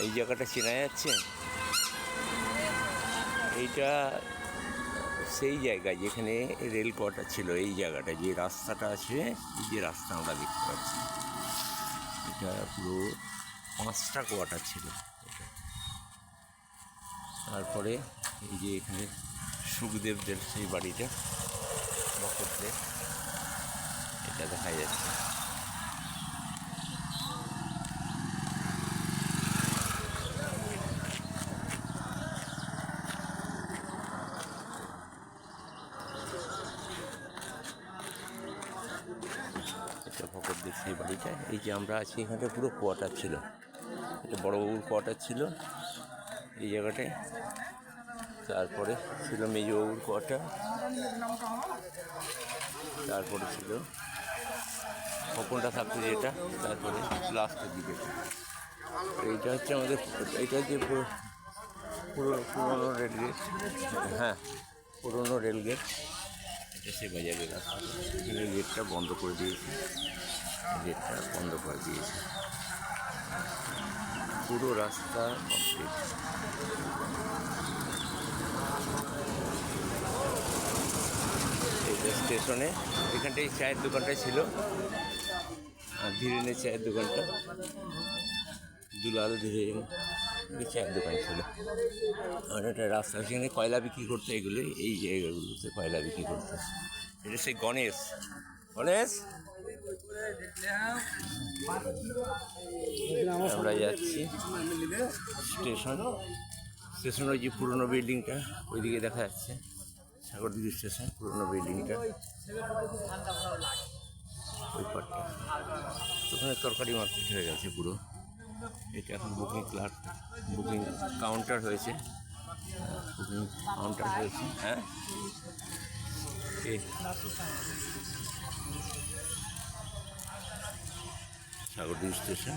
এই জায়গাটা চেনা যাচ্ছে, এইটা সেই জায়গা যেখানে রেল কোয়ার্টার ছিল। এই জায়গাটা যে রাস্তাটা আছে, এই যে রাস্তা আমরা দেখতে পাচ্ছি, এটা পুরো 5টা কোয়ার্টার ছিল। তারপরে এই যে এখানে সুখদেবদের সেই বাড়িটা করতে, এটা দেখা যাচ্ছে। এটা ভকতদের সেই বাড়িটা। এই যে আমরা আছি এখানে পুরো কোয়ার্টার ছিল, এটা বড়বাবুর কোয়ার্টার ছিল এই জায়গাটায়। তারপরে ছিল মেজবাবুর কোয়ার্টার, তারপরে ছিল খোকনটা থাকতো যেটা, তারপরে লাস্টের দিকে এইটা হচ্ছে আমাদের, এইটা হচ্ছে পুরোনো রেলগেট। হ্যাঁ, পুরোনো রেলগেট। এটা সে বাজারের রাস্তা, এখানে গেটটা বন্ধ করে দিয়েছে, গেটটা বন্ধ করে দিয়েছে। পুরো রাস্তা কমপ্লিট। এটা স্টেশনে, এখানটায় চায়ের দোকানটাই ছিল, আর ধীরেনের চায়ের দোকানটা, দুলাল ধীরেন চায়ের দোকান ছিল। আর একটা রাস্তা, সেখানে কয়লা বিক্রি করতে, এগুলো এই জায়গাগুলোতে কয়লা বিক্রি করতে। এটা সেই গণেশ আমরা যাচ্ছি স্টেশন ওই যে পুরোনো বিল্ডিংটা ওইদিকে দেখা যাচ্ছে, সাগরদিঘি স্টেশন, পুরোনো বিল্ডিংটা ওই পাটটা। ওখানে তরকারি মার্কেট হয়ে গেছে পুরো। এটা এখন বুকিং কাউন্টার হয়েছে, বুকিং কাউন্টার হয়েছে। হ্যাঁ, সাগরদিঘি স্টেশন।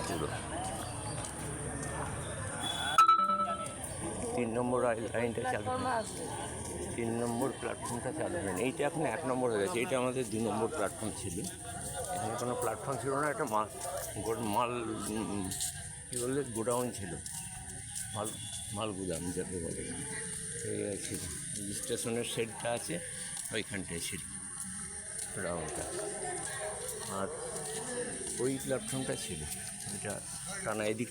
পুরো 3 নম্বর লাইনটা চালু, 3 নম্বর প্ল্যাটফর্মটা চালু হয়নি। এইটা এখন 1 নম্বর হয়ে গেছে। এইটা আমাদের 2 নম্বর প্ল্যাটফর্ম ছিল। এখানে কোনো প্ল্যাটফর্ম ছিল না, একটা মাল কী বললে গোডাউন ছিল, মাল গুদাম যাকে বলে, এই ছিল। স্টেশনের শেডটা আছে ওইখানটায় ছিল গোডাউনটা, আর ওই প্ল্যাটফর্মটা ছিল, এটা টানা এদিক